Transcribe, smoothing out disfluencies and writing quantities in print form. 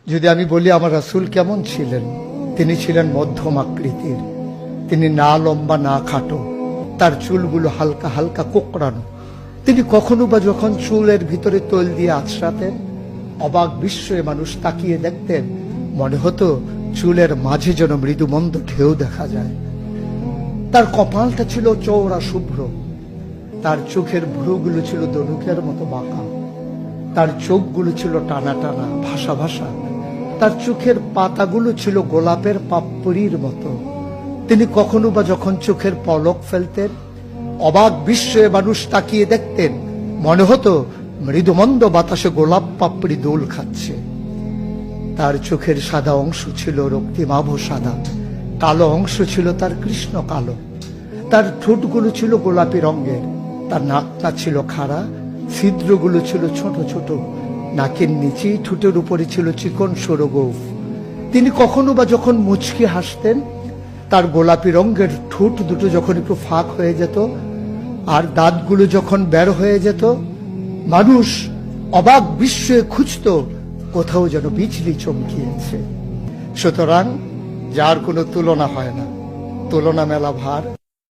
যদি আমি বলি আমার রাসূল কেমন ছিলেন, তিনি ছিলেন মধ্যম আকৃতির, তিনি না লম্বা না খাটো, তার চুলগুলো হালকা হালকা কোঁকড়ানো। তিনি কখনো বা যখন চুলের ভিতরে তৈল দিয়ে আছড়াতেন, অবাক বিস্ময়ে মানুষ তাকিয়ে দেখতেন, মনে হতো চুলের মাঝে যেন মৃদুমন্দ ঢেউ দেখা যায়। তার কপালটা ছিল চওড়া শুভ্র, তার চোখের ভ্রুগুলো ছিল ধনুকের মতো বাঁকা, তার চোখগুলো ছিল টানা টানা ভাসা ভাসা, তার চোখের পাতাগুলো ছিল গোলাপের পাপড়ির মতো। তিনি কখনো বা যখন চোখের পলক ফেলতেন, অবাক বিস্ময়ে মানুষ তাকিয়ে দেখতেন, মনে হতো মৃদুমন্দ বাতাসে গোলাপ পাপড়ি দোল খাচ্ছে। তার চোখের সাদা অংশ ছিল রক্তিমাভ সাদা, কালো অংশ ছিল তার কৃষ্ণ কালো। তার ঠোঁটগুলো ছিল গোলাপি রঙের, তার নাকটা ছিল খাড়া, ছিদ্রগুলো ছিল ছোট ছোট, নাকের নিচেই ঠোঁটের উপরে ছিল চিকন সরু গোঁফ। তিনি কখনো বা যখন মুচকি হাসতেন, তার গোলাপি রঙের ঠোঁট দুটো যখন একটু ফাঁক হয়ে যেত আর দাঁতগুলো যখন বের হয়ে যেত, মানুষ অবাক বিস্ময়ে খুঁজত কোথাও যেন বিজলি চমকিয়েছে। সুতরাং যার কোনো তুলনা হয় না, তুলনা মেলা ভার।